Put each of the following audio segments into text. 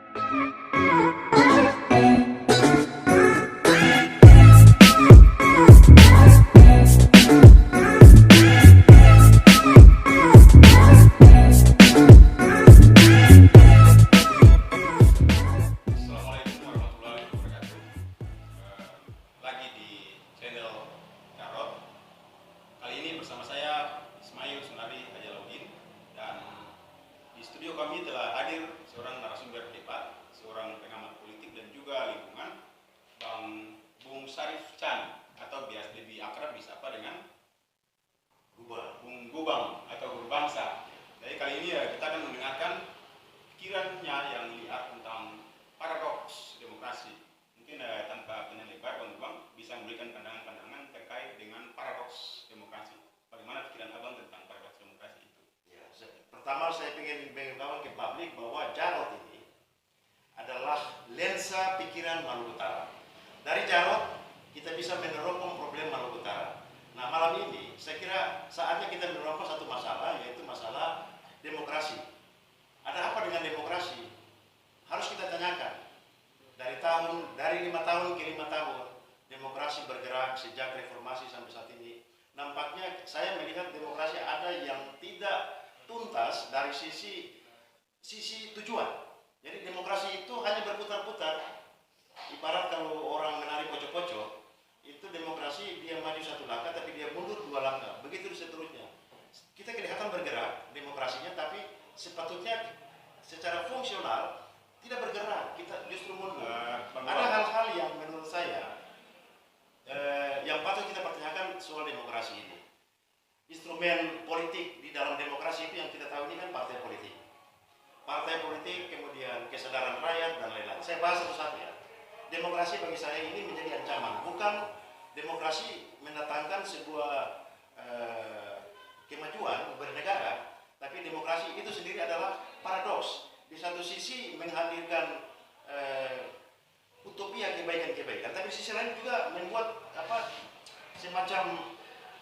Assalamualaikum warahmatullahi wabarakatuh. Lagi di channel Garot. Kali ini bersama saya Ismail Sunari Hajaludin, dan di studio kami telah hadir seorang narasumber hebat, seorang pengamat politik dan juga lingkungan, Bung Syarif Chan, atau biasa lebih akrab disapa dengan Bung Gubang atau Guru Bangsa. Jadi kali ini kita akan mendengarkan pikirannya yang liar tentang paradoks demokrasi. Mungkin tanpa panjang lebar, Bang Gubang bisa memberikan pandangan-pandangan terkait dengan paradoks demokrasi. Bagaimana pikiran Abang tentang paradoks demokrasi itu? Ya, pertama saya ingin memberitahukan ke publik bahwa Jarot ini adalah lensa pikiran Maluku Utara. Dari Jarot kita bisa meneropong problem Maluku Utara. Nah, malam ini saya kira saatnya kita meneropong satu masalah, yaitu masalah demokrasi. Ada apa dengan demokrasi? Harus kita tanyakan. Dari 5 tahun ke 5 tahun demokrasi bergerak sejak reformasi sampai saat ini. Nampaknya saya melihat demokrasi ada yang tidak tuntas dari sisi tujuan. Jadi demokrasi itu hanya berputar-putar. Ibarat kalau orang menari pocong-pocong, itu demokrasi dia maju 1 langkah tapi dia mundur 2 langkah. Begitu seterusnya. Kita kelihatan bergerak demokrasinya, tapi sepatutnya secara fungsional tidak bergerak, kita justru mundur. Ada hal-hal yang menurut saya yang patut kita pertanyakan soal demokrasi ini. Instrumen politik di dalam demokrasi itu yang kita tahu ini kan partai politik. Partai politik, kemudian kesadaran rakyat dan lain-lain. Saya bahas satu-satu ya. Demokrasi bagi saya ini menjadi ancaman. Bukan demokrasi mendatangkan sebuah kemajuan bernegara, tapi demokrasi itu sendiri adalah paradoks. Di satu sisi menghadirkan utopia kebaikan-kebaikan, tapi di sisi lain juga membuat semacam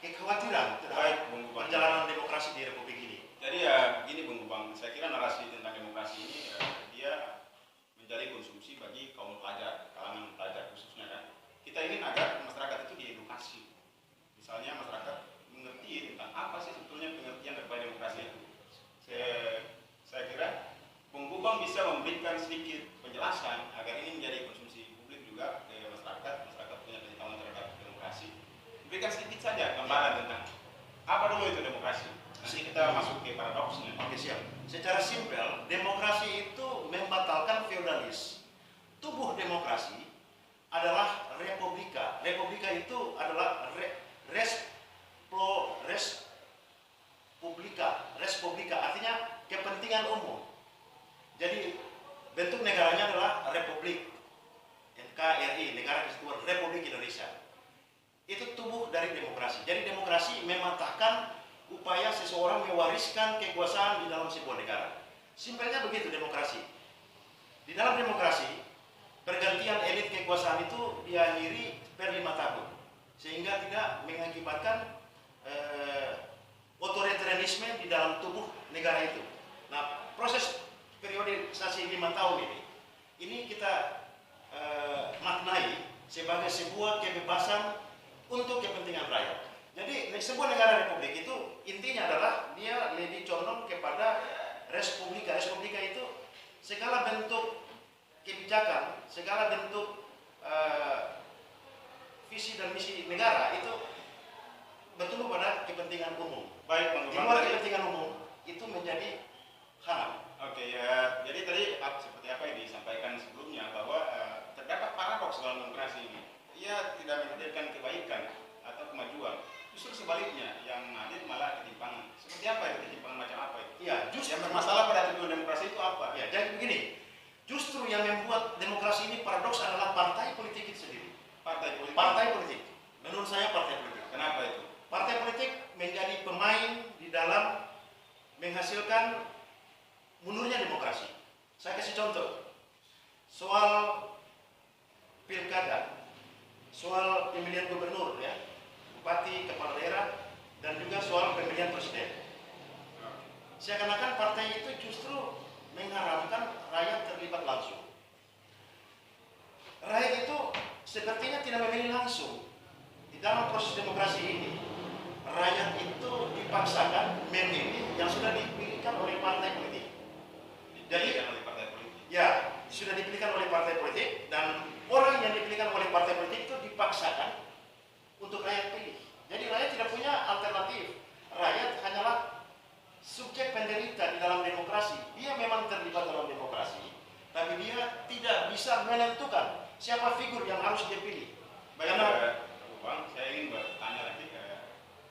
kekhawatiran terhadap perjalanan demokrasi di Republik ini. Jadi ya gini Bung Gubang, saya kira narasi tentang demokrasi ini dia menjadi konsumsi bagi kaum pelajar, kalangan pelajar khususnya kan. Kita ingin agar masyarakat itu diedukasi. Misalnya masyarakat mengerti tentang apa sih sebetulnya pengertian daripada demokrasi itu. Saya kira Bung Gubang bisa memberikan sedikit penjelasan agar ini menjadi konsumsi publik juga dari masyarakat punya pengetahuan terhadap demokrasi. Berikan sedikit saja gambaran tentang apa dulu itu demokrasi. Nanti kita masuk ke paradoksnya. Oke, siap. Secara simpel, demokrasi itu membatalkan feodalis. Tubuh demokrasi adalah republika. Republika itu adalah res publica, artinya kepentingan umum. Jadi bentuk negaranya adalah republik, NKRI, Negara Kesatuan Republik Indonesia. Itu tubuh dari demokrasi. Jadi demokrasi mematahkan upaya seseorang mewariskan kekuasaan di dalam sebuah negara. Simpelnya begitu demokrasi. Di dalam demokrasi, pergantian elit kekuasaan itu diakhiri per 5 tahun, sehingga tidak mengakibatkan otoritarianisme di dalam tubuh negara itu. Nah, proses periodisasi 5 tahun ini kita maknai sebagai sebuah kebebasan untuk kepentingan rakyat. Jadi sebuah negara republik itu intinya adalah dia lebih condong kepada res publica. Res publica itu segala bentuk kebijakan, segala bentuk visi dan misi negara itu betul pada kepentingan umum. Baik, Bang Di Gubang. luar kepentingan umum itu menjadi haram. Oke, ya. Jadi tadi seperti apa yang disampaikan sebelumnya bahwa terdapat paradoks dalam demokrasi ini. Ia tidak menghadirkan kebaikan atau kemajuan. Justru sebaliknya, yang hadir malah ketimpangan. Seperti apa itu ketimpangan macam apa itu? Ya, justru Yang bermasalah pada tujuan demokrasi itu apa? ya, jadi begini. Justru yang membuat demokrasi ini paradoks adalah partai politik itu sendiri. Partai politik. Partai politik. Menurut saya partai politik. Kenapa itu? Partai politik menjadi pemain di dalam menghasilkan mundurnya demokrasi. Saya kasih contoh. Soal pilkada, soal pemilihan gubernur ya, bupati, kepala daerah, dan juga soal pemilihan presiden. Seakan-akan partai itu justru mengharapkan rakyat terlibat langsung. sudah dipilihkan oleh partai politik, dan orang yang dipilihkan oleh partai politik itu dipaksakan untuk rakyat pilih. Jadi rakyat tidak punya alternatif. Rakyat hanyalah subjek penderita di dalam demokrasi. Dia memang terlibat dalam demokrasi, tapi dia tidak bisa menentukan siapa figur yang harus dia pilih. Baik, Bang, saya ingin bertanya lagi.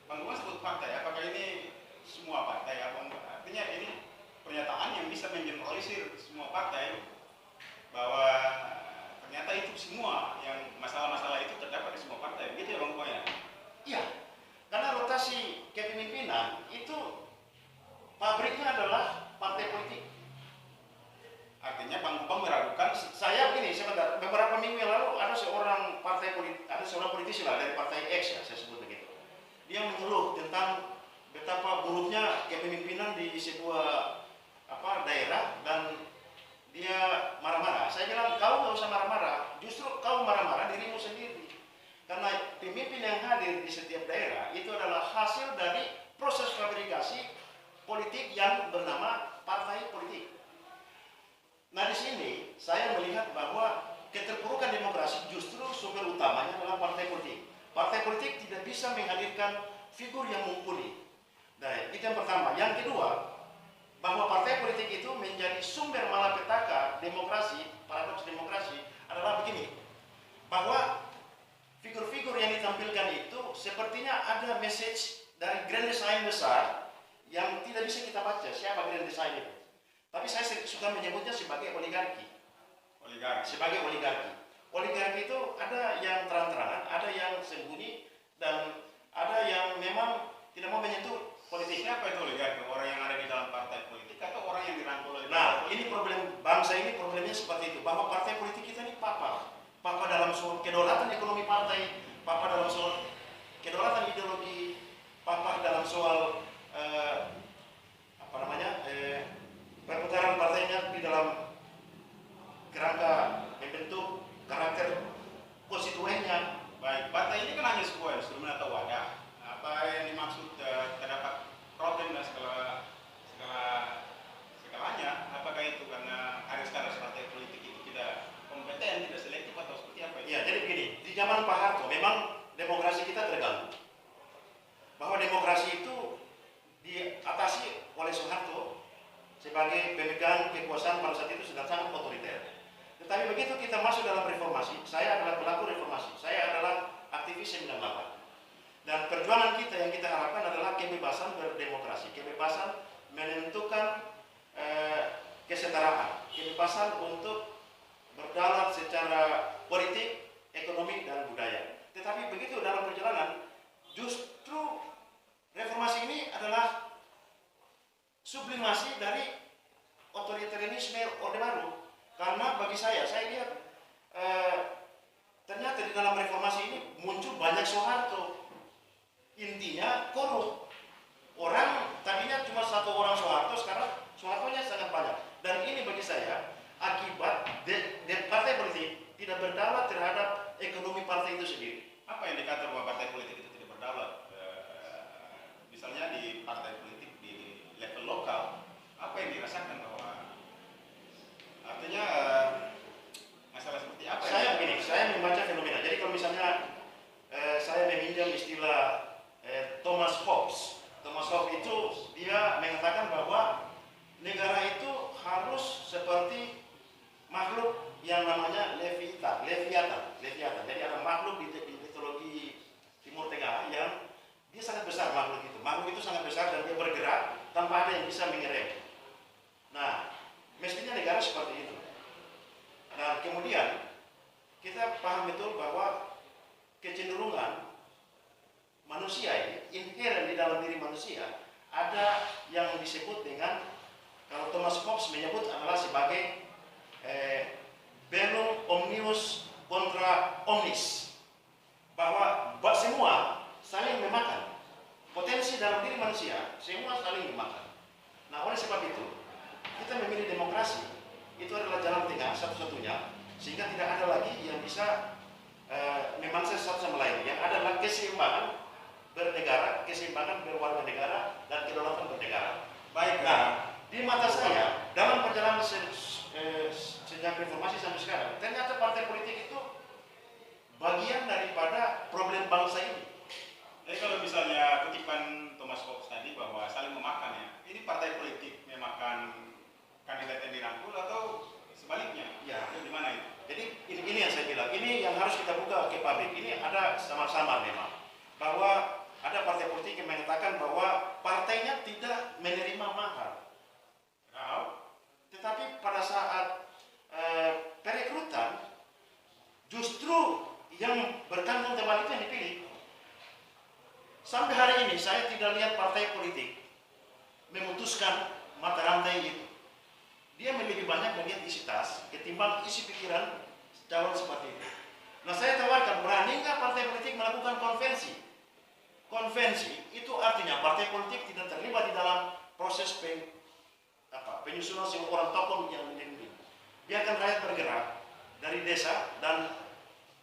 Bang Gubang sebut partai, apakah ini semua partai? Artinya ini pernyataan yang bisa mengeneralisir semua partai bahwa ternyata itu semua yang masalah-masalah itu terdapat di semua partai, begitu ya Bang Gubang ya? Iya, karena rotasi kepemimpinan itu pabriknya adalah partai politik. Artinya Bang Gubang meragukan Saya begini, sebentar, beberapa minggu yang lalu ada seorang politisi lah dari partai X ya, saya sebut begitu. Dia mengeluh tentang betapa buruknya kepemimpinan di sebuah daerah, dan dia marah-marah. Saya bilang, kau nggak usah marah-marah, justru kau marah-marah dirimu sendiri. Karena pemimpin yang hadir di setiap daerah itu adalah hasil dari proses fabrikasi politik yang bernama partai politik. Nah, di sini saya melihat bahwa keterpurukan demokrasi justru sumber utamanya adalah partai politik. Partai politik tidak bisa menghadirkan figur yang mumpuni. Nah, itu yang pertama. Yang kedua, bahwa partai politik itu menjadi sumber malapetaka demokrasi, paradoks demokrasi adalah begini, bahwa figur-figur yang ditampilkan itu sepertinya ada message dari grand design besar yang tidak bisa kita baca siapa grand design itu. Tapi saya suka menyebutnya sebagai oligarki. Sebagai oligarki. Oligarki itu ada yang terang-terangan, ada yang sembunyi, dan ada yang memang tidak mau menyentuh politik. siapa itu oligarki? Orang yang ada di dalam partai politik atau orang yang dirangkul oleh Nah, ini problem bangsa ini, problemnya seperti itu, bahwa partai politik kita ini papa dalam soal kedaulatan ekonomi partai, papa dalam soal kedaulatan ideologi, papa dalam soal perputaran partainya di dalam kerangka membentuk karakter konstituennya. Baik, partai ini kan hanya sebuah instrumen atau wadah. Apa yang dimaksud terdapat problem dan segalanya? Apakah itu karena karir-karir partai politik itu tidak kompeten, tidak selektif, atau seperti apa? Ya, jadi begini, di zaman Pak Harto memang demokrasi kita terganggu. Bahwa demokrasi itu diatasi oleh Soeharto sebagai pemegang kekuasaan pada saat itu sedang sangat otoriter. Tetapi begitu kita masuk dalam reformasi, saya adalah pelaku reformasi, saya adalah aktivis 98. Dan perjuangan kita yang kita harapkan adalah kebebasan berdemokrasi, kebebasan menentukan kesetaraan, kebebasan untuk berdaulat secara politik, ekonomi, dan budaya. Tetapi begitu dalam perjalanan, justru reformasi ini adalah sublimasi dari otoritarianisme Orde Baru. Karena bagi saya lihat ternyata di dalam reformasi ini muncul banyak Soeharto. Intinya korup. Orang tadinya cuma satu orang Soeharto, sekarang Soehartonya sangat banyak. Dan ini bagi saya akibat partai politik tidak berdaulat terhadap ekonomi partai itu sendiri. Apa yang dikatakan bahwa partai politik itu tidak berdaulat? Misalnya di partai politik di level lokal, apa yang dirasakan bahwa artinya masalah seperti apa? Saya membaca fenomena. Jadi kalau misalnya saya meminjam istilah Thomas Hobbes. Thomas Hobbes itu dia mengatakan bahwa negara itu harus seperti makhluk yang namanya Leviathan. Jadi ada makhluk di mitologi Timur Tengah yang dia sangat besar, makhluk itu. Makhluk itu sangat besar dan dia bergerak tanpa ada yang bisa mengerem. Nah, mestinya negara seperti itu. Nah, kemudian kita paham betul bahwa kecenderungan manusia ini, inherent di dalam diri manusia, ada yang disebut dengan, kalau Thomas Hobbes menyebut adalah sebagai bellum omnibus contra omnis, bahwa semua saling memakan. Potensi dalam diri manusia semua saling memakan. Nah, oleh sebab itu kita memilih demokrasi, itu adalah jalan tengah satu-satunya, sehingga tidak ada lagi yang bisa memangsa satu sama lain. Yang ada adalah keseimbangan bernegara, keseimbangan berwarga negara, dan kedaulatan bernegara. Baik. Nah, di mata saya dalam perjalanan sejak reformasi sampai sekarang. Ternyata partai politik itu bagian daripada problem bangsa ini. Jadi kalau misalnya kutipan Thomas Hobbes tadi bahwa saling memakan ya, ini partai politik memakan kandidat yang dirangkul atau sebaliknya? Ya. Itu gimana itu? Jadi ini yang saya bilang, ini yang harus kita buka ke publik. Ini ada samar-samar memang, bahwa ada partai politik yang mengatakan bahwa partainya tidak menerima mahar. Tetapi pada saat perekrutan, justru yang bertanggung jawab itu yang dipilih. Sampai hari ini saya tidak lihat partai politik memutuskan mata rantai itu. Dia lebih banyak melihat isi tas ketimbang isi pikiran calon seperti itu. Nah, saya tawarkan, berani nggak partai politik melakukan konvensi? Konvensi itu artinya partai politik tidak terlibat di dalam proses penyusunan sebuah orang tokoh yang memimpin. Biarkan rakyat bergerak dari desa dan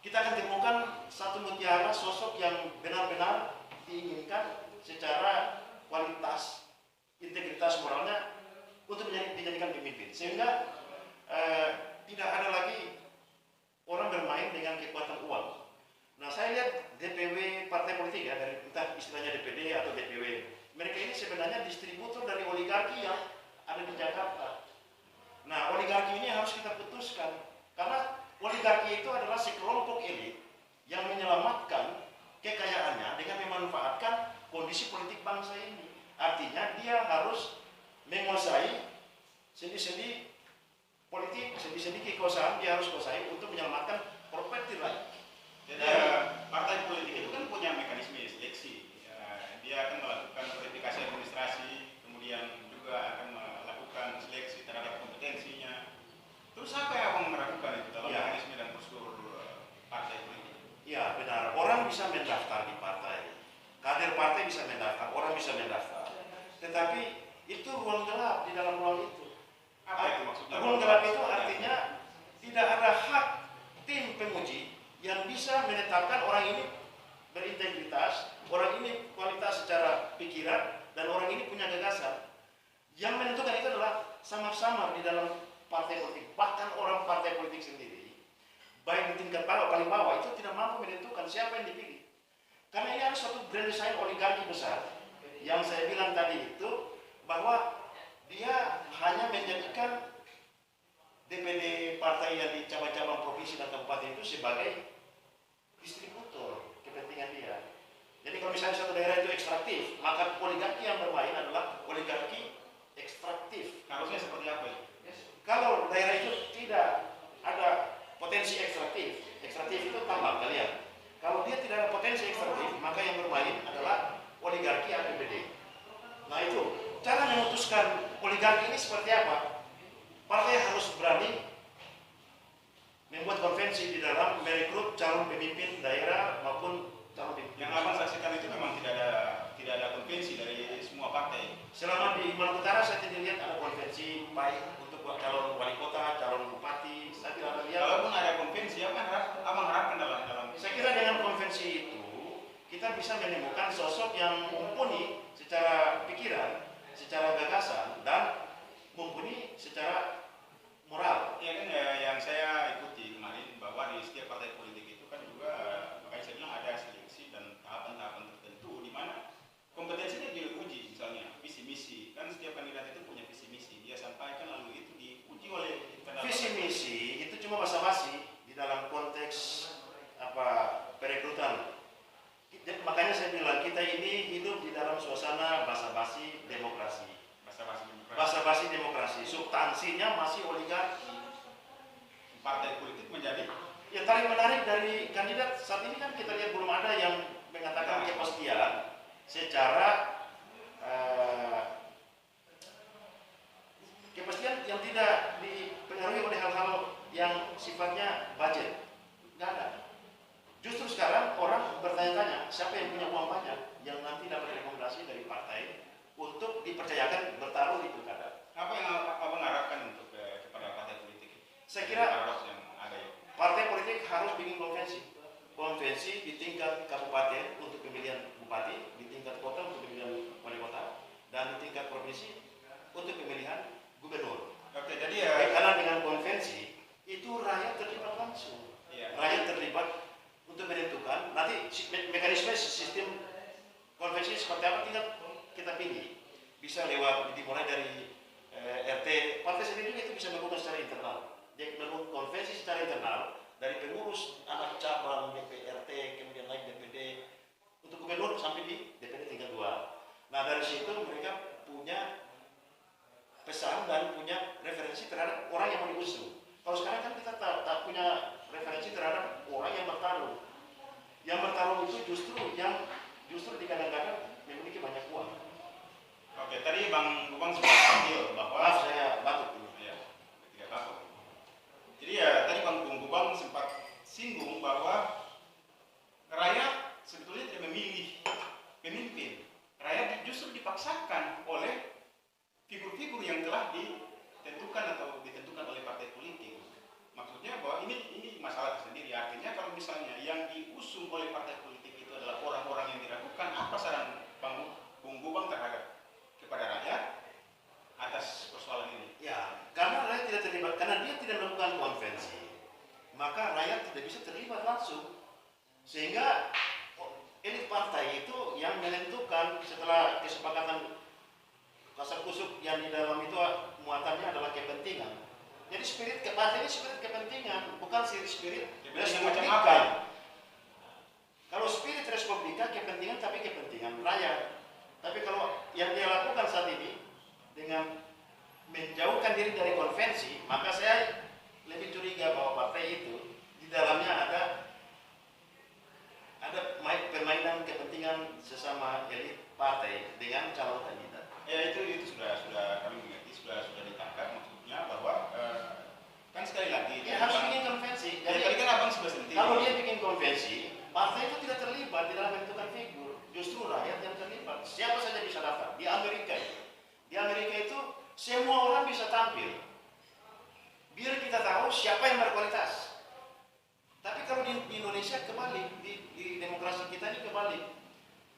kita akan temukan satu mutiara sosok yang benar-benar diinginkan secara kualitas, integritas moralnya untuk dijadikan pemimpin, sehingga tidak ada lagi orang bermain dengan kekuatan uang. Nah, saya lihat DPW partai politik ya, dari entah istilahnya DPD atau DPW, mereka ini sebenarnya distributor dari oligarki yang ada di Jakarta. Nah, oligarki ini harus kita putuskan, karena oligarki itu adalah sekelompok elit yang menyelamatkan kekayaannya dengan memanfaatkan kondisi politik bangsa ini. Artinya dia harus menguasai sendi-sendi politik, sendi-sendi kekuasaan dia harus kuasai untuk menyelamatkan properti lain. Jadi partai politik itu kan punya mekanisme seleksi. Ya, dia akan melakukan verifikasi administrasi, kemudian juga akan melakukan seleksi terhadap kompetensinya. Terus apa yang abang melakukan itu dalam mekanisme dan prosedur partai politik? Ya, benar. Orang bisa mendaftar di partai. Kader partai bisa mendaftar, orang bisa mendaftar. Tetapi itu ruang gelap di dalam ruang itu. Apa itu maksudnya? Ruang gelap itu artinya tidak ada hak tim penguji yang bisa menetapkan orang ini berintegritas, orang ini kualitas secara pikiran, dan orang ini punya gagasan. Yang menentukan itu adalah samar-samar di dalam partai politik. Bahkan orang partai politik sendiri, baik di tingkat paling bawah, itu tidak mampu menentukan siapa yang dipilih. Karena ini ada suatu grand design oligarki besar yang saya bilang tadi itu, bahwa dia hanya menjadikan DPD partai yang di cabang-cabang provinsi dan kabupaten itu sebagai distributor kepentingan dia. Jadi kalau misalnya satu daerah itu ekstraktif, maka oligarki yang bermain adalah oligarki ekstraktif. Harusnya seperti apa ya? Kalau daerah itu tidak ada potensi ekstraktif, ekstraktif itu tambang kalian. Kalau dia tidak ada potensi ekstraktif, maka yang bermain adalah oligarki APBD. Nah, itu cara memutuskan oligarki ini seperti apa? Partai harus berani membuat konvensi di dalam merekrut calon pemimpin daerah maupun calon pemimpin. Yang abang saksikan itu memang tidak ada konvensi dari semua partai. Selama di Maluku Utara saya tidak lihat ada konvensi baik untuk calon wali kota, calon bupati. Saya tidak ada lihat. Kalaupun ada konvensi, apa yang abang harapkan dalam? Saya kira dengan konvensi itu kita bisa menemukan sosok yang mumpuni secara pikiran, secara gagasan, dan mumpuni secara moral. Ya kan ya, yang saya ikuti kemarin bahwa di setiap partai politik itu kan juga makanya saya bilang ada seleksi dan tahapan-tahapan tertentu di mana kompetensinya diuji, misalnya visi misi. Kan setiap kandidat itu punya visi misi, dia sampaikan lalu itu diuji oleh visi misi itu cuma basa-basi di dalam konteks perekrutan. Makanya saya bilang kita ini hidup di dalam suasana basa-basi demokrasi. Basa-basi demokrasi, substansinya masih oligarki. Partai politik menjadi yang tarik menarik dari kandidat saat ini kan kita lihat belum ada yang mengatakan kepastian secara kepastian yang tidak dipengaruhi oleh hal-hal yang sifatnya budget. Nggak ada. Justru sekarang orang bertanya-tanya siapa yang punya uang banyak yang nanti dapat rekomendasi dari partai untuk dipercayakan bertaruh di pilkada. apa yang abang harapkan untuk kepada partai politik? Saya kira yang ada ya. Partai politik harus bikin konvensi di tingkat kabupaten untuk pemilihan bupati, di tingkat kota untuk pemilihan wali kota, dan di tingkat provinsi untuk pemilihan gubernur. Oke, jadi ya karena dengan konvensi bisa lewat dimulai dari RT. Partai sendiri juga itu bisa melakukan secara internal. Dia melakukan konvensi secara internal dari pengurus anak cabang DPRT kemudian naik DPD untuk gubernur sampai di DPD tingkat 2. Nah dari situ mereka punya pesan dan punya referensi terhadap orang yang mau diusung. Kalau sekarang kan kita tak punya referensi terhadap orang yang bertarung. Yang bertarung itu justru dikadang-kadang memiliki banyak uang. Oke, tadi Bang Gubang sempat panggil bahwa Maaf saya batuk ini. ya, tidak apa-apa. Jadi ya tadi Bang Gubang sempat singgung bahwa rakyat sebetulnya tidak memilih pemimpin. Rakyat justru dipaksakan oleh figur-figur yang telah ditentukan atau ditentukan oleh partai politik. Maksudnya bahwa ini masalah tersendiri. Artinya kalau misalnya yang diusung oleh partai politik itu adalah orang-orang yang diragukan, apa saran Bang Gubang terhadap kepada rakyat atas persoalan ini? Ya, karena rakyat tidak terlibat, karena dia tidak melakukan konvensi, maka rakyat tidak bisa terlibat langsung. Sehingga elit partai itu yang menentukan setelah kesepakatan kasar kusuk yang di dalam itu muatannya adalah kepentingan. Jadi spirit partai ini spirit kepentingan, bukan spirit respublika. Kalau spirit respublika kepentingan tapi kepentingan rakyat. Tapi kalau yang dia lakukan saat ini dengan menjauhkan diri dari konvensi, maka saya lebih curiga bahwa partai itu di dalamnya ada permainan kepentingan sesama elit partai dengan calon kandidat. Ya itu sudah kami mengerti, sudah ditangkap. Maksudnya bahwa kan sekali lagi dia harus bikin konvensi. Jadi tadi kan abang sudah sentil. Kalau dia bikin konvensi, partai itu tidak terlibat di dalam menentukan figur, justru rakyat yang terlibat. Siapa saja bisa daftar. Di Amerika itu semua orang bisa tampil. Biar kita tahu siapa yang berkualitas. Tapi kalau di Indonesia kebalik, di demokrasi kita ini kebalik.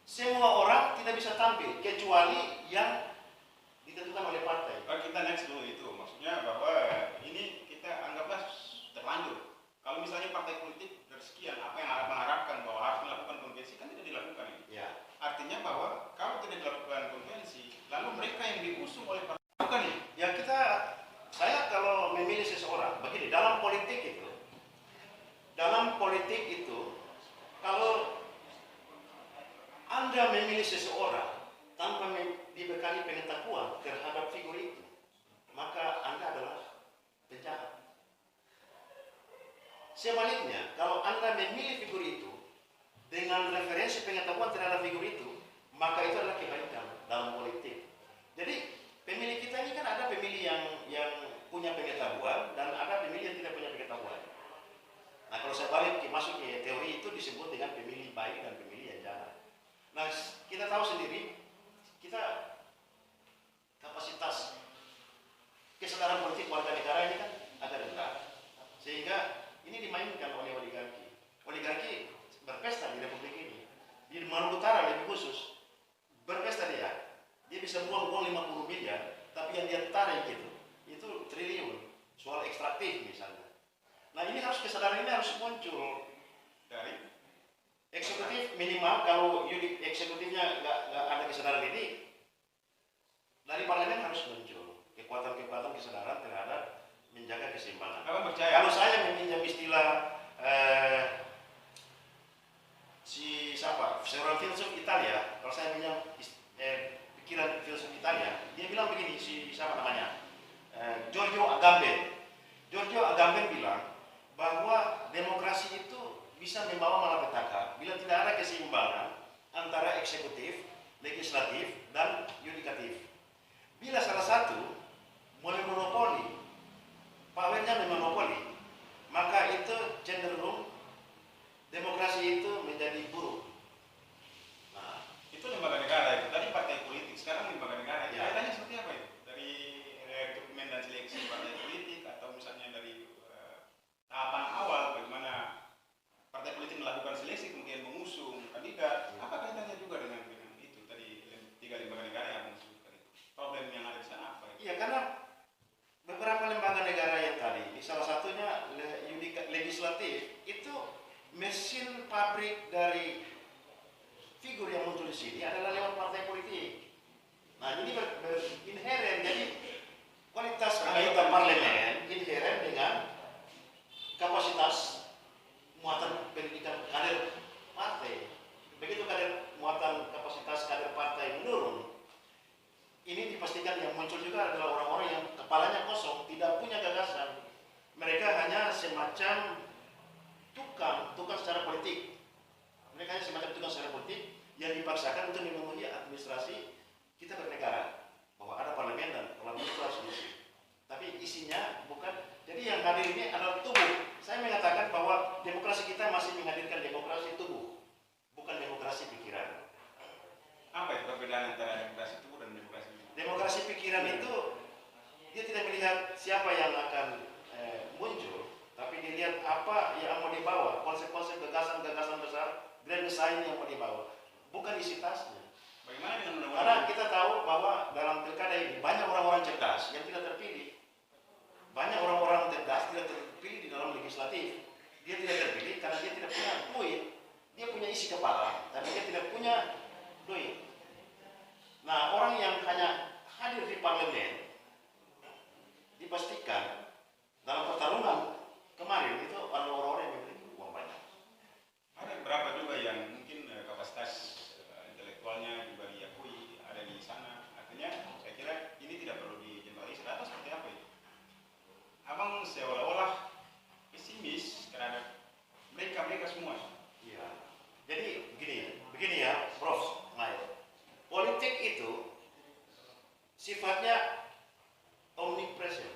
Semua orang tidak bisa tampil kecuali yang ditentukan oleh partai. Kita next dulu itu, maksudnya bahwa ini kita anggaplah terlanjur. Kalau misalnya partai politik bersekian, apa yang mengharapkan bahwa harus melakukan konvensi kan tidak dilakukan ini. Ya. Artinya bahwa kalau tidak dilakukan konvensi, lalu mereka yang diusung oleh partai bukan ini. Ya saya kalau memilih seseorang, begini dalam politik itu, kalau Anda memilih seseorang tanpa dibekali pengetahuan terhadap figur itu, maka Anda adalah penjahat. Sebaliknya, kalau Anda memilih figur itu dengan referensi pengetahuan terhadap figur itu, maka itu adalah kebaikan dalam politik. Jadi, pemilih kita ini kan ada pemilih yang punya pengetahuan dan ada pemilih yang tidak punya pengetahuan. Nah, kalau saya balik masuk ke teori itu disebut dengan pemilih baik dan pemilih yang jahat. Nah, kita tahu sendiri, kita kapasitas kesadaran politik warga negara ini kan agak rendah, sehingga ini dimainkan oleh oligarki. Oligarki berpesta di Republik ini. Di Maluku Utara lebih khusus, berpesta dia bisa buang 50 miliar, tapi yang dia tarik itu triliun, soal ekstraktif misalnya. Nah ini kesadaran ini harus muncul dari eksekutif minimal. Kalau eksekutifnya nggak ada kesadaran ini, dari parlemen harus muncul kekuatan-kekuatan kesadaran terhadap menjaga keseimbangan. Abang percaya? Kalau saya meminjam istilah seorang filsuf Italia, kalau saya pinjam pikiran filsuf Italia, dia bilang begini, Giorgio Agamben. Giorgio Agamben bilang bahwa demokrasi itu bisa membawa malapetaka bila tidak ada keseimbangan antara eksekutif, legislatif, dan yudikatif. Bila salah satu memonopoli, powernya memonopoli, maka itu cenderung demokrasi itu menjadi buruk. Nah, itu lembaga negara itu. Tadi partai politik, sekarang lembaga negara. Ya. Kaitannya seperti apa itu? Dari rekrutmen dan seleksi partai politik atau misalnya dari tahapan awal bagaimana partai politik melakukan seleksi kemudian mengusung kandidat. Apa kaitannya juga dengan itu tadi 3 lembaga negara yang mengusungkan itu? Problem yang ada di sana apa? iya karena beberapa lembaga negara yang tadi, salah satunya legislatif, itu mesin pabrik dari figur yang muncul di sini adalah lewat partai politik. Nah ini inheren, jadi kualitas anggota parlemen inheren dengan kapasitas muatan pendidikan kader partai. Begitu muatan kapasitas kader partai menurun, ini dipastikan yang muncul juga adalah orang-orang yang kepalanya kosong, tidak punya gagasan. Mereka hanya semacam tukang secara politik. Mereka hanya semacam tukang secara politik yang dipaksakan untuk memenuhi administrasi kita bernegara, bahwa ada parlemen dan parlemen itu harus diisi. Tapi isinya bukan. Jadi yang hadir ini adalah tubuh. Saya mengatakan bahwa demokrasi kita masih menghadirkan demokrasi tubuh, bukan demokrasi pikiran. Apa itu perbedaan antara demokrasi tubuh dan demokrasi? Demokrasi pikiran itu dia tidak melihat siapa yang akan muncul, tapi dilihat apa yang mau dibawa, konsep-konsep gagasan-gagasan besar, grand design yang mau dibawa, bukan isi tasnya. Bagaimana dengan undang-undang? Karena kita tahu bahwa dalam pilkada ini banyak orang-orang cerdas yang tidak terpilih. Banyak orang-orang cerdas tidak terpilih di dalam legislatif. Dia tidak terpilih karena dia tidak punya duit. Dia punya isi kepala, tapi dia tidak punya duit. Nah, orang yang hanya hadir di parlemen dipastikan dalam pertarungan kemarin itu adalah orang-orang yang memiliki uang banyak. Ada berapa juga yang mungkin kapasitas intelektualnya juga diakui ada di sana. Artinya saya kira ini tidak perlu dijelaskan atau seperti apa itu. Abang seolah-olah pesimis terhadap mereka semua. Iya. Jadi begini ya, Prof. Mail. Politik itu sifatnya omnipresent.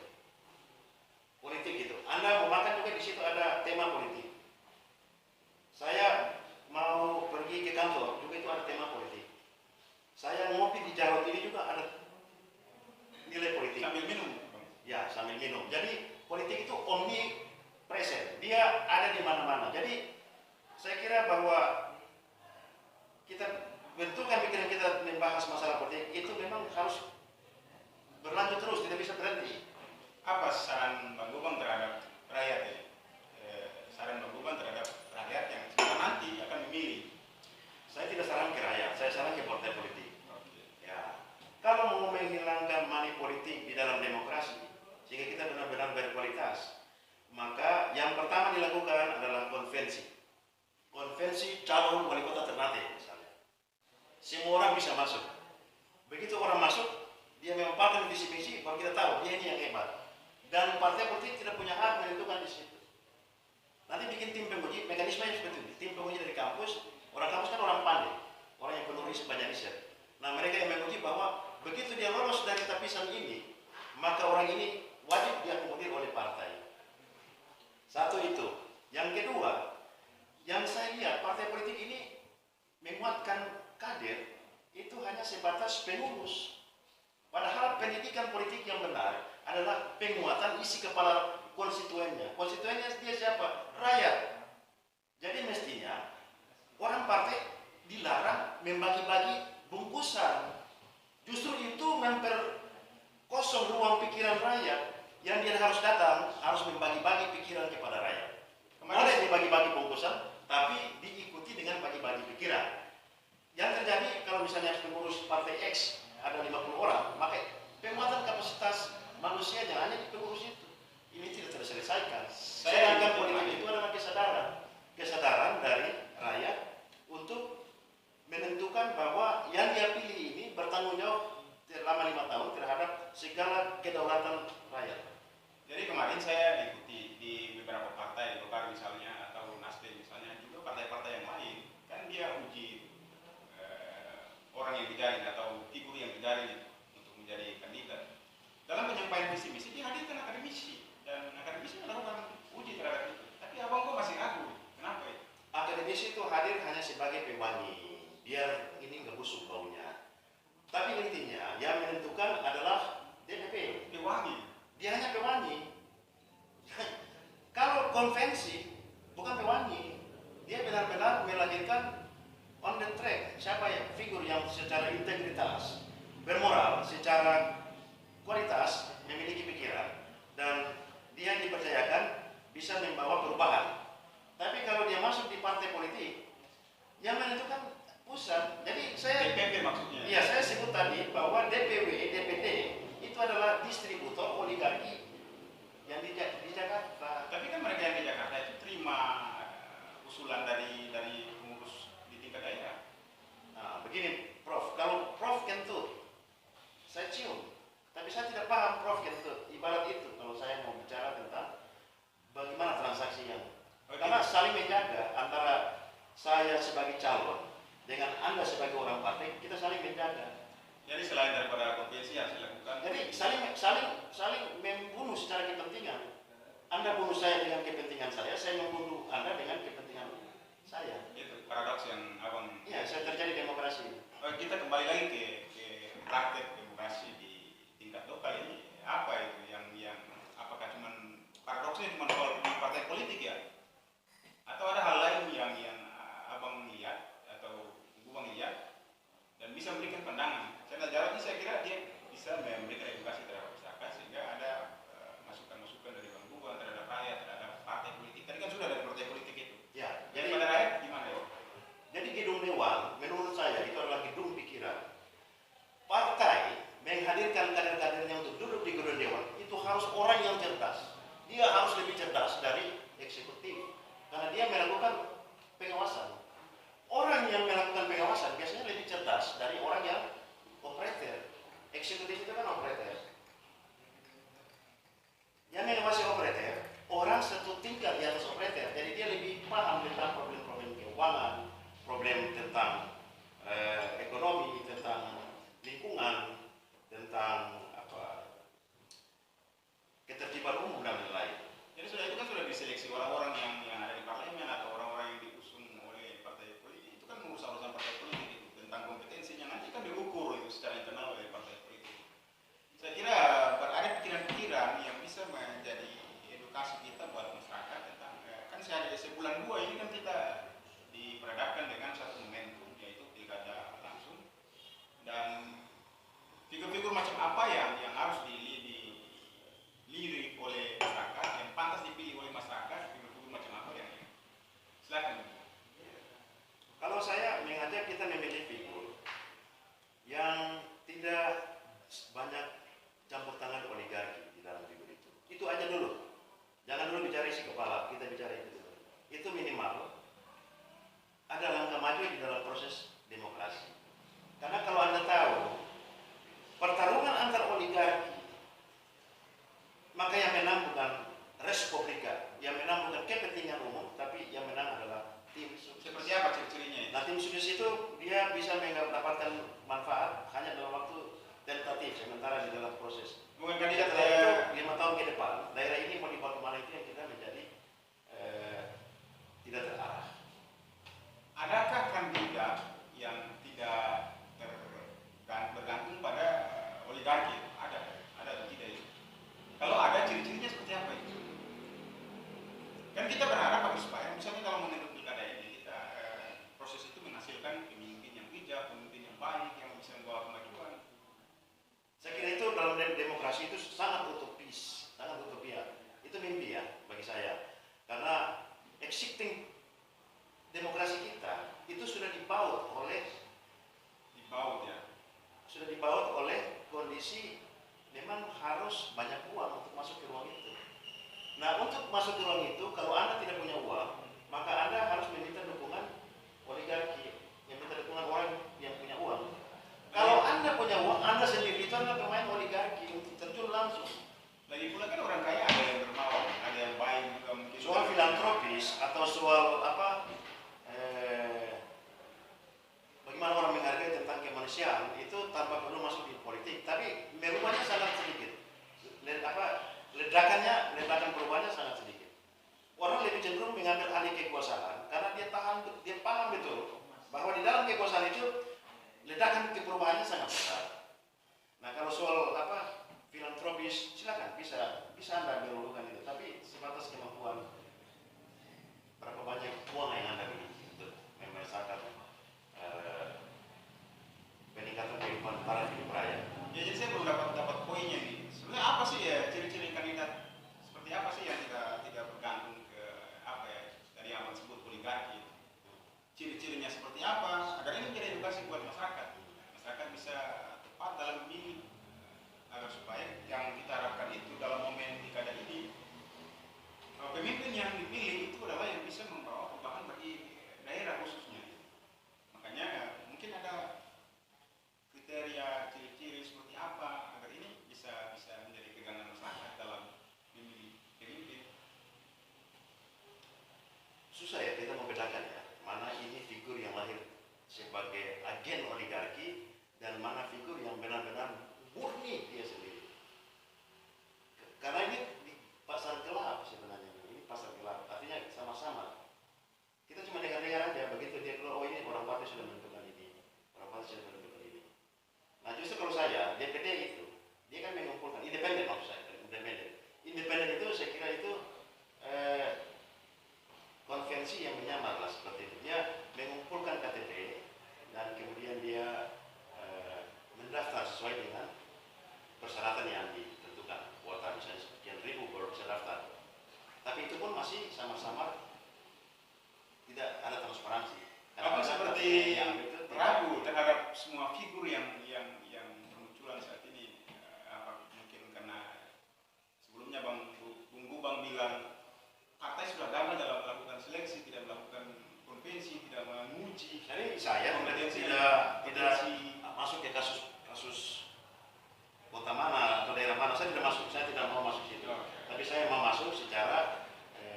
Politik itu, Anda mau makan juga di situ ada tema politik. Saya mau pergi ke kantor juga itu ada tema politik. Saya ngopi di Jarot ini juga ada nilai politik. Sambil minum. Ya, sambil minum. Jadi politik itu omnipresent. Dia ada di mana-mana. Jadi saya kira bahwa kita bentukkan pikiran kita membahas masalah politik itu memang harus berlanjut terus, tidak bisa berhenti. Apa saran Bang Gubang terhadap rakyat ini? Saran Bang Gubang terhadap rakyat yang nanti akan memilih? Saya tidak saran ke rakyat, saya saran ke partai politik. Oke. Ya, kalau mau menghilangkan money politik di dalam demokrasi, sehingga kita benar-benar berkualitas, maka yang pertama dilakukan adalah konvensi. Konvensi calon wali kota Ternate misalnya. Semua orang bisa masuk. Begitu orang masuk, dia memaparkan visi misi, baru kita tahu dia ini yang hebat. Dan partai politik tidak punya hak menentukan di situ. Nanti bikin tim penguji, mekanismenya seperti ini. Tim penguji dari kampus, orang kampus kan orang pandai, orang yang penuh riset, banyak riset. Nah mereka yang menguji bahwa begitu dia lolos dari tapisan ini, maka orang ini wajib diakomodir oleh partai. Satu itu. Yang kedua, yang saya lihat partai politik ini menguatkan kader itu hanya sebatas pengurus. Padahal pendidikan politik yang benar adalah penguatan isi kepala konstituennya. Konstituennya dia siapa? Rakyat. Jadi mestinya orang partai dilarang membagi-bagi bungkusan. Justru itu memperkosong ruang pikiran rakyat yang dia harus datang, harus membagi-bagi pikiran kepada rakyat. Boleh dibagi-bagi bungkusan, tapi diikuti dengan bagi-bagi pikiran. Yang terjadi kalau misalnya pengurus partai X ada 50 orang, maka penguatan kapasitas manusianya hanya di pengurus itu. Ini tidak terselesaikan. Sedangkan politik itu adalah kesadaran dari rakyat untuk menentukan bahwa yang dia pilih ini bertanggung jawab selama 5 tahun terhadap segala kedaulatan rakyat. Jadi kemarin saya ikuti di beberapa partai, Golkar misalnya atau Nasdem misalnya, juga partai-partai yang lain, kan dia uji orang yang dijaring atau figur yang dijaring untuk menjadi kandidat. Dalam penyampaian visi misi dihadirkan akademisi dan akademisi melakukan uji terhadap itu. Tapi abang kok masih ragu? Kenapa itu? Akademisi itu hadir hanya sebagai pewangi, biar ini nggak busuk baunya. Tapi intinya yang menentukan adalah DPP. Pewangi. Dia hanya pewangi. Kalau konvensi bukan pewangi, dia benar-benar melahirkan on the track siapa yang figur yang secara integritas, bermoral, secara kualitas memiliki pikiran dan dia dipercayakan bisa membawa perubahan. Tapi kalau dia masuk di partai politik, yang menentukan pusat. Jadi saya DPP maksudnya. iya, saya sebut tadi bahwa saling menjaga antara saya sebagai calon dengan Anda sebagai orang partai, kita saling menjaga. Jadi selain daripada konvensi harus dilakukan. Jadi saling membunuh secara kepentingan. Anda bunuh saya dengan kepentingan saya membunuh Anda dengan kepentingan saya. Itu paradoks yang abang. Iya, saya terjadi demokrasi. Kita kembali lagi ke praktek demokrasi di tingkat lokal ini. Apa itu yang apakah cuman paradoksnya cuma soal partai politik ya? Atau ada hal lain yang abang lihat atau gua lihat dan bisa memberikan pandangan. Channel Jarot ini saya kira dia bisa memberikan edukasi terhadap masyarakat sehingga ada masukan-masukan dari Bang Guba terhadap rakyat, terhadap partai politik. Tadi kan sudah ada partai politik itu. Ya, Jadi pada rakyat gimana ya? Jadi gedung dewan menurut saya itu adalah gedung pikiran. Partai menghadirkan kader-kadernya untuk duduk di gedung dewan itu harus orang yang cerdas. Dia harus lebih cerdas dari eksekutif karena dia melakukan pengawasan. Orang yang melakukan pengawasan biasanya lebih cerdas dari orang yang operator. Eksekutif itu kan operator. Yang mengawasi operator, orang satu tingkat di atas operator, jadi dia lebih paham tentang problem-problem keuangan, problem tentang ekonomi, tentang lingkungan, tentang ketertiban umum dan lain-lain. Jadi sudah itu kan sudah diseleksi orang-orang yang ada di parlemen atau orang-orang yang diusung oleh partai politik itu kan urusan-urusan partai politik itu tentang kompetensinya nanti kan diukur itu secara internal oleh partai politik. Saya kira ada pikiran-pikiran yang bisa menjadi edukasi kita buat masyarakat tentang kan sebulan dua ini kan kita diperhadapkan dengan satu momentum yaitu pilkada langsung dan figur-figur macam apa yang harus dilirik oleh masyarakat, yang pantas dipilih oleh masyarakat, figur-figur macam apa yang silakan. Kalau saya mengajak kita memilih figur yang tidak banyak campur tangan oligarki di dalam figur itu. Itu aja dulu. Jangan dulu bicara isi kepala, kita bicara itu dulu. Itu minimal ada langkah maju di dalam proses demokrasi. Karena kalau Anda tahu pertarungan antar oligarki, maka yang menang bukan res publica, yang menang bukan kepentingan umum, tapi yang menang adalah tim sukses. Seperti apa ciri-cirinya? Nah, tim sukses itu dia bisa mendapatkan manfaat hanya dalam waktu tentatif, sementara di dalam proses. Mungkin kandidat itu 5 tahun ke depan, daerah ini mau dibawa kemana itu yang kita menjadi tidak terarah. Adakah kandidat yang tidak bergantung pada oligarki? Ada atau tidak itu? Kalau ada, ciri-cirinya seperti apa itu? Kan kita berharap agar supaya misalnya kalau menurut pilkada ini kita proses itu menghasilkan pemimpin yang bijak, pemimpin yang baik, yang bisa membawa kemajuan. Saya kira itu dalam demokrasi itu sangat utopis, sangat utopia. Itu mimpi ya bagi saya. Karena existing demokrasi kita itu sudah dibaut oleh kondisi memang harus banyak uang untuk masuk ke ruang itu. Nah, untuk masuk ke ruang itu kalau Anda tidak punya uang, maka Anda harus meminta dukungan oligarki, yang minta dukungan orang yang punya uang. Kalau Anda punya uang, Anda sendiri itu Anda pemain oligarki untuk terjun langsung. Lagi pula kan orang kaya ada yang dermawan, ada yang baik juga mungkin. Soal filantropis atau soal bagaimana orang menghargai tentang kemanusiaan itu tanpa perlu masuk di politik, tapi merubahnya sangat sedikit. Ledakan perubahannya sangat sedikit. Orang lebih cenderung mengambil alih kekuasaan karena dia paham betul bahwa di dalam kekuasaan itu ledakan perubahannya sangat besar. Nah, kalau soal filantropis silakan bisa Anda berlakukan itu, tapi sebatas kemampuan berapa banyak uang yang Anda miliki untuk menyelesaikan peningkatan kehidupan para hidup rakyat. Ya, jadi saya belum dapat poinnya nih. Sebenarnya apa sih ya ciri-ciri kandidat? Seperti apa sih yang tidak bergantung ke apa ya tadi yang sebut oligarki? Ciri-cirinya seperti apa? Agar ini menjadi edukasi buat masyarakat. Masyarakat bisa tepat dalam memilih agar supaya yang kita harapkan itu dalam momen pilkada ini pemimpin yang dipilih itu adalah yang bisa membawa perubahan bagi daerah khususnya. Makanya mungkin ada kriteria ciri-ciri seperti apa agar ini bisa menjadi pegangan masyarakat dalam memilih pemimpin. tapi itu pun masih sama-sama tidak ada transparansi. Apa seperti ragu terhadap semua figur yang bermunculan saat ini? Apa mungkin karena sebelumnya Bung Gubang bilang partai sudah gagal dalam melakukan seleksi, tidak melakukan konvensi, tidak menguji. Jadi saya kompetensi tidak masuk ke kasus kota mana atau daerah mana, saya tidak mau masuk situ. Tapi saya mau masuk secara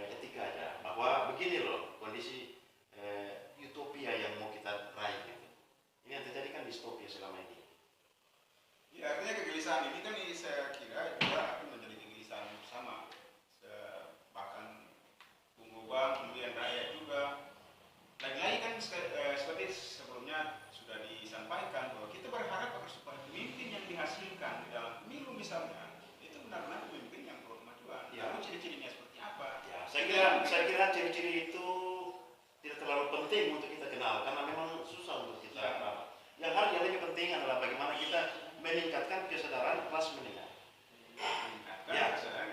etika aja, bahwa begini loh kondisi utopia yang mau kita raih gitu. Ini yang terjadi kan distopia selama ini. Ya, artinya kegelisahan ini kan saya kira juga akan menjadi kegelisahan bersama. Bahkan Bung Gubang, kemudian rakyat juga. Lagi-lagi kan seperti sebelumnya sudah disampaikan bahwa kita berharap agar supaya pemimpin yang dihasilkan di dalam pemilu misalnya itu benar-benar pemimpin yang pro kemajuan. Ya. Lalu ciri-cirinya seperti apa? Ya, saya kira ciri-ciri itu tidak terlalu penting untuk kita kenal karena memang susah untuk kita kenal. Yang hal yang lebih penting adalah bagaimana kita meningkatkan kesadaran kelas menengah.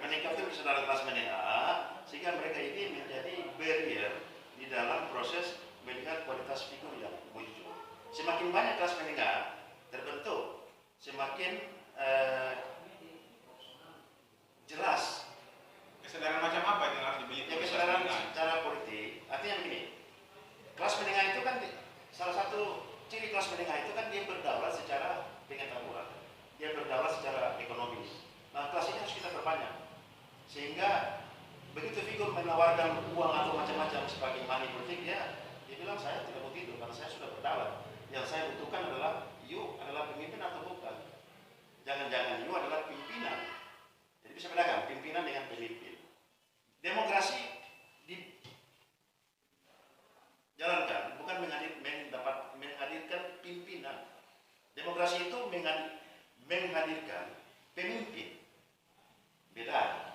Meningkatkan kesadaran kelas menengah sehingga mereka ini menjadi barrier di dalam proses melihat kualitas figur yang muncul. Semakin banyak kelas menengah terbentuk, semakin jelas kesadaran macam apa yang harus dimiliki? kesadaran secara politik. Artinya begini, kelas menengah itu kan salah satu ciri kelas menengah itu kan dia berdaulat secara pengetahuan, dia berdaulat secara ekonomis. Nah, kelas ini harus kita perbanyak sehingga begitu figur menawarkan uang atau macam-macam sebagai money politik, dia bilang saya tidak butuh itu karena saya sudah berdaulat. Yang saya butuhkan adalah you adalah pemimpin atau bukan. Jangan-jangan you adalah pimpinan. Jadi bisa bedakan pimpinan dengan pemimpin. Demokrasi dijalankan bukan menghadirkan pimpinan. Demokrasi itu menghadirkan pemimpin. Beda.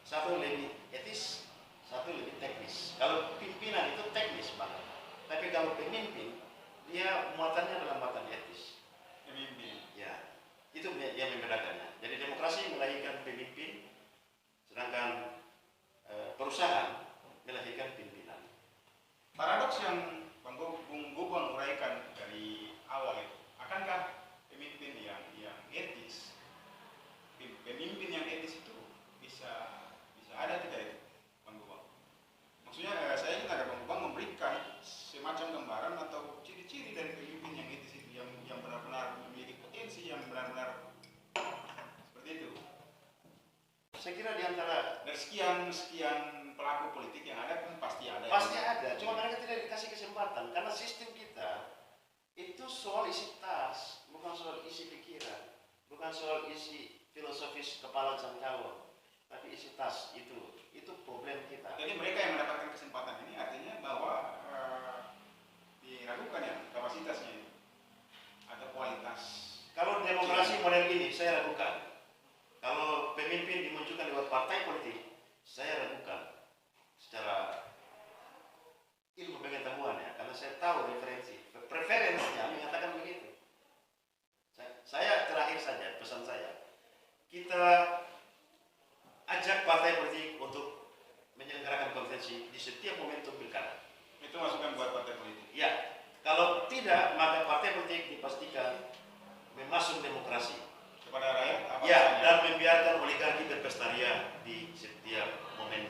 Satu lebih etis, satu lebih teknis. Kalau pimpinan itu teknis banget, tapi kalau pemimpin dia muatannya adalah muatan etis. Pemimpin. Ya, itu yang membedakannya. Jadi demokrasi melahirkan pemimpin, sedangkan perusahaan melahirkan pimpinan. Paradoks yang Bung Gubang uraikan dari awal itu, akankah pemimpin yang etis, pemimpin yang etis itu bisa ada tidak itu, Bang Gubang? Maksudnya saya ingin agar Bang Gubang memberikan semacam gambaran atau ciri-ciri dari pemimpin yang etis itu, yang benar-benar memiliki potensi, yang benar-benar seperti itu. Saya kira di antara dari sekian pelaku politik yang ada kan pasti ada. Pasti ada, cuma mereka tidak dikasih kesempatan karena sistem kita itu soal isi tas, bukan soal isi pikiran, bukan soal isi filosofis kepala jangkauan, tapi isi tas itu problem kita. Jadi mereka yang mendapatkan kesempatan ini artinya bahwa diragukan ya kapasitasnya ini atau kualitas. Kalau demokrasi model ini saya ragukan. Kalau pemimpin dimunculkan lewat partai politik, saya ragukan secara ilmu pengetahuan ya, karena saya tahu preferensinya mengatakan begitu. Saya terakhir saja pesan saya, kita ajak partai politik untuk menyelenggarakan konvensi di setiap momentum pilkada. Itu masukan buat partai politik. Ya, kalau tidak maka partai politik dipastikan memasuk demokrasi kepada rakyat. Ya, dan membiarkan oligarki berpesta ria di setiap momentum.